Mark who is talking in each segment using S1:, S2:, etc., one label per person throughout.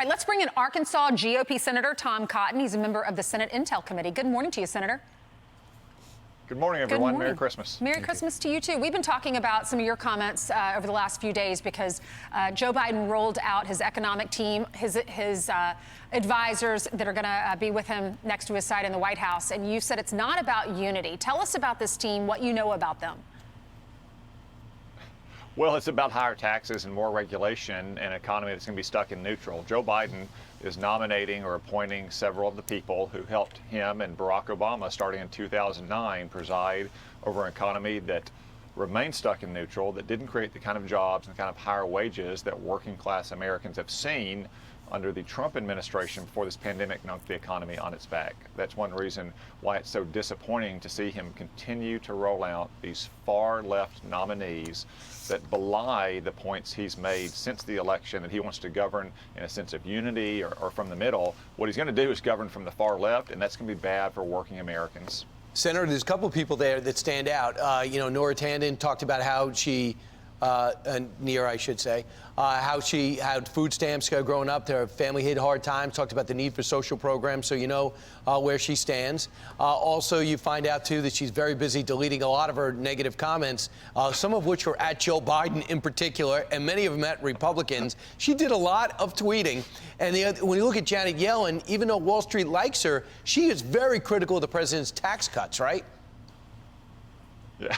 S1: All right, let's bring in Arkansas GOP Senator Tom Cotton. He's a member of the Senate Intel Committee. Good morning to you, Senator.
S2: Good morning, everyone. Merry Christmas.
S1: Merry Christmas to you, too. We've been talking about some of your comments over the last few days because Joe Biden rolled out his economic team, his advisors that are going to be with him next to his side in the White House. And you said it's not about unity. Tell us about this team, what you know about them.
S2: Well, it's about higher taxes and more regulation and an economy that's going to be stuck in neutral. Joe Biden is nominating or appointing several of the people who helped him and Barack Obama, starting in 2009, preside over an economy that remained stuck in neutral, that didn't create the kind of jobs and the kind of higher wages that working class Americans have seen under the Trump administration before this pandemic knocked the economy on its back. That's one reason why it's so disappointing to see him continue to roll out these far left nominees that belie the points he's made since the election, that he wants to govern in a sense of unity or from the middle. What he's going to do is govern from the far left, and that's going to be bad for working Americans.
S3: Senator, there's a couple of people there that stand out. Nora Tandon talked about how she Near, I should say, how she had food stamps growing up. Her family hit hard times, talked about the need for social programs, so you know where she stands. Also, you find out, too, that she's very busy deleting a lot of her negative comments, some of which were at Joe Biden in particular, and many of them at Republicans. She did a lot of tweeting. And when you look at Janet Yellen, even though Wall Street likes her, she is very critical of the president's tax cuts, right?
S2: Yeah.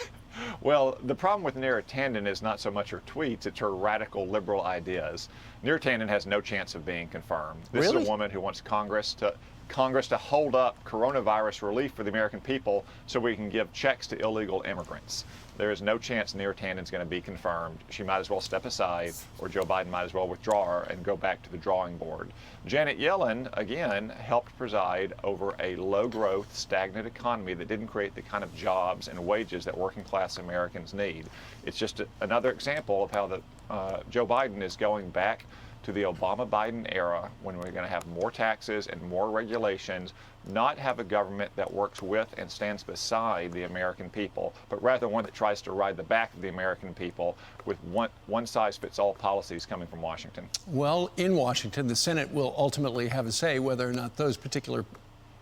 S2: Well, the problem with Neera Tanden is not so much her tweets, it's her radical liberal ideas. Neera Tanden has no chance of being confirmed. This is a woman who wants Congress to hold up coronavirus relief for the American people so we can give checks to illegal immigrants. There is no chance Neera Tanden's going to be confirmed. She might as well step aside, or Joe Biden might as well withdraw her and go back to the drawing board. Janet Yellen, again, helped preside over a low-growth, stagnant economy that didn't create the kind of jobs and wages that working-class Americans need. It's just another example of how Joe Biden is going back to the Obama-Biden era, when we're going to have more taxes and more regulations, not have a government that works with and stands beside the American people, but rather one that tries to ride the back of the American people with one-size-fits-all policies coming from Washington.
S4: Well, in Washington, the Senate will ultimately have a say whether or not those particular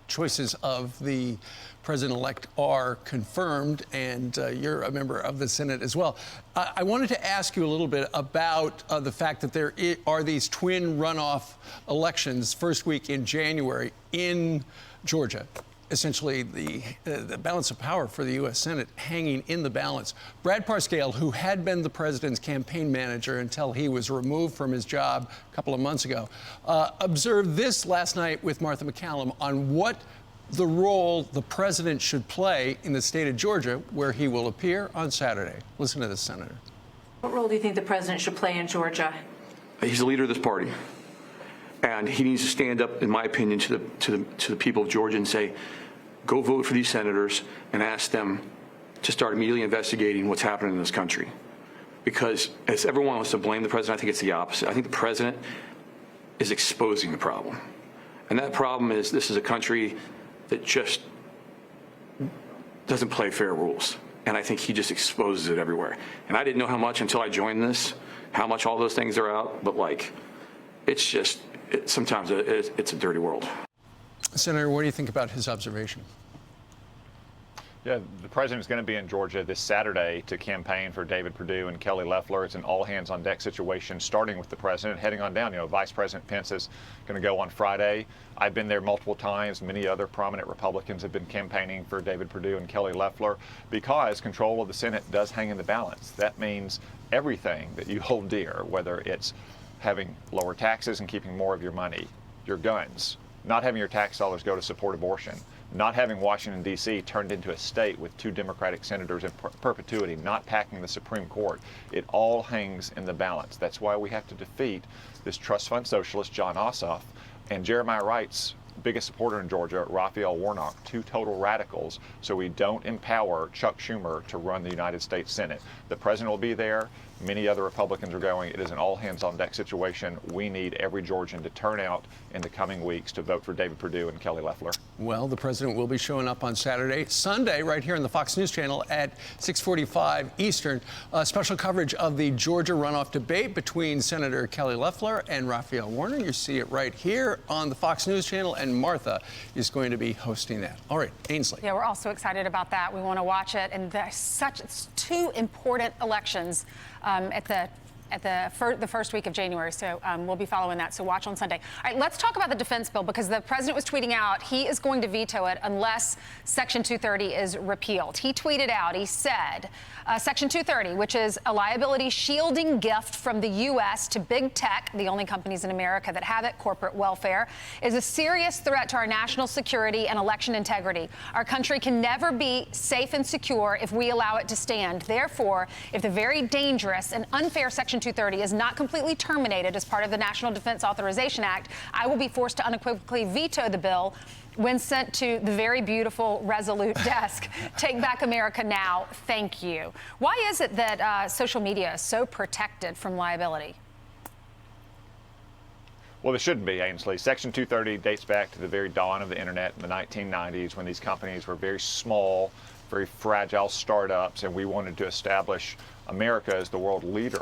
S4: choices of the president-elect are confirmed, and you're a member of the Senate as well. I wanted to ask you a little bit about the fact that there are these twin runoff elections first week in January in Georgia. Essentially, the balance of power for the U.S. Senate hanging in the balance. Brad Parscale, who had been the president's campaign manager until he was removed from his job a couple of months ago, observed this last night with Martha McCallum on what the role the president should play in the state of Georgia, where he will appear on Saturday. Listen to this, Senator.
S5: What role do you think the president should play in Georgia?
S6: He's the leader of this party. And he needs to stand up, in my opinion, to the people of Georgia and say, go vote for these senators and ask them to start immediately investigating what's happening in this country. Because as everyone wants to blame the president, I think it's the opposite. I think the president is exposing the problem. And that problem is this is a country that just doesn't play fair rules. And I think he just exposes it everywhere. And I didn't know how much until I joined this, how much all those things are out. But, like, it's just, sometimes it's a dirty world.
S4: Senator, what do you think about his observation?
S2: Yeah, the president is going to be in Georgia this Saturday to campaign for David Perdue and Kelly Loeffler. It's an all-hands-on-deck situation, starting with the president, heading on down. You know, Vice President Pence is going to go on Friday. I've been there multiple times. Many other prominent Republicans have been campaigning for David Perdue and Kelly Loeffler because control of the Senate does hang in the balance. That means everything that you hold dear, whether it's having lower taxes and keeping more of your money, your guns, not having your tax dollars go to support abortion, not having Washington, D.C. turned into a state with 2 Democratic senators in perpetuity, not packing the Supreme Court. It all hangs in the balance. That's why we have to defeat this trust fund socialist, John Ossoff, and Jeremiah Wright's biggest supporter in Georgia, Raphael Warnock, 2 total radicals, so we don't empower Chuck Schumer to run the United States Senate. The president will be there. Many other Republicans are going. It is an all-hands-on-deck situation. We need every Georgian to turn out in the coming weeks to vote for David Perdue and Kelly Loeffler.
S4: Well, the president will be showing up on Sunday, right here on the Fox News Channel at 6:45 Eastern. Special coverage of the Georgia runoff debate between Senator Kelly Loeffler and Raphael Warner. You see it right here on the Fox News Channel, and Martha is going to be hosting that. All right, Ainsley.
S1: Yeah, we're also excited about that. We want to watch it, and it's two important elections at the first week of January, so we'll be following that, so watch on Sunday. All right, let's talk about the defense bill, because the president was tweeting out he is going to veto it unless Section 230 is repealed. He tweeted out, he said, Section 230, which is a liability shielding gift from the U.S. to big tech, the only companies in America that have it, corporate welfare, is a serious threat to our national security and election integrity. Our country can never be safe and secure if we allow it to stand. Therefore, if the very dangerous and unfair Section 230 is not completely terminated as part of the National Defense Authorization Act, I will be forced to unequivocally veto the bill when sent to the very beautiful, resolute desk. Take back America now. Thank you. Why is it that social media is so protected from liability?
S2: Well, there shouldn't be, Ainsley. Section 230 dates back to the very dawn of the internet in the 1990s, when these companies were very small, very fragile startups, and we wanted to establish America as the world leader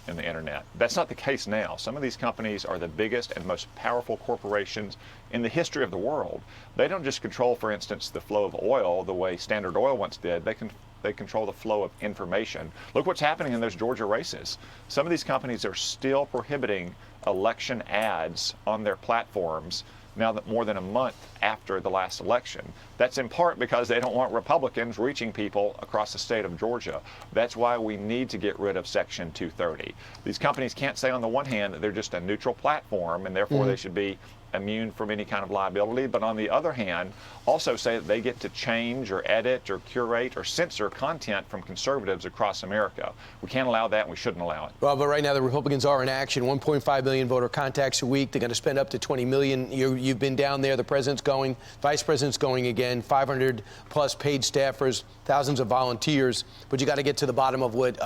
S2: in the internet. That's not the case now. Some of these companies are the biggest and most powerful corporations in the history of the world. They don't just control, for instance, the flow of oil the way Standard Oil once did. They control the flow of information. Look what's happening in those Georgia races. Some of these companies are still prohibiting election ads on their platforms now that more than a month after the last election. That's in part because they don't want Republicans reaching people across the state of Georgia. That's why we need to get rid of Section 230. These companies can't say on the one hand that they're just a neutral platform and therefore they should be immune from any kind of liability, but on the other hand, also say that they get to change or edit or curate or censor content from conservatives across America. We can't allow that, and we shouldn't allow it.
S3: Well, but right now the Republicans are in action. 1.5 million voter contacts a week. They're going to spend up to 20 million. You've been down there. The president's going. Vice president's going again. 500 plus paid staffers, thousands of volunteers. But you got to get to the bottom of what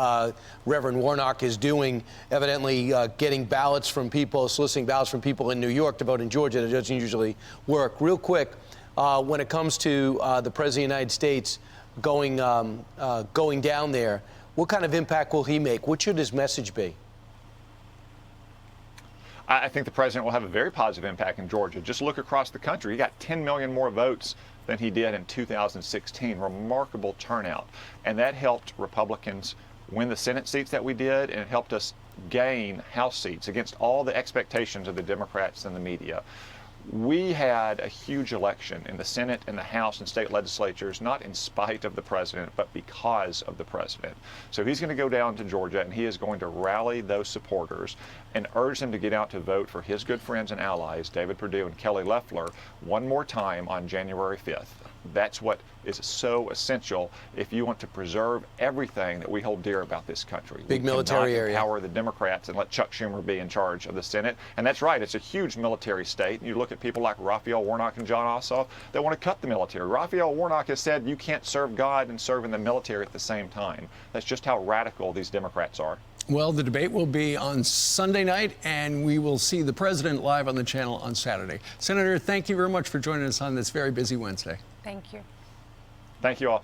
S3: Reverend Warnock is doing. Evidently, getting ballots from people, soliciting ballots from people in New York to vote in Georgia. That doesn't usually work. Real quick, when it comes to the President of the United States going down there, what kind of impact will he make? What should his message be?
S2: I think the president will have a very positive impact in Georgia. Just look across the country. He got 10 million more votes than he did in 2016. Remarkable turnout. And that helped Republicans win the Senate seats that we did, and it helped us gain House seats against all the expectations of the Democrats and the media. We had a huge election in the Senate and the House and state legislatures, not in spite of the president, but because of the president. So he's going to go down to Georgia, and he is going to rally those supporters and urge them to get out to vote for his good friends and allies, David Perdue and Kelly Loeffler, one more time on January 5th. That's what is so essential if you want to preserve everything that we hold dear about this country.
S3: Big military area.
S2: Empower the Democrats and let Chuck Schumer be in charge of the Senate. And that's right, it's a huge military state. And you look at people like Raphael Warnock and John Ossoff that want to cut the military. Raphael Warnock has said you can't serve God and serve in the military at the same time. That's just how radical these Democrats are.
S4: Well, the debate will be on Sunday night, and we will see the president live on the channel on Saturday. Senator, thank you very much for joining us on this very busy Wednesday.
S1: Thank you.
S2: Thank you all.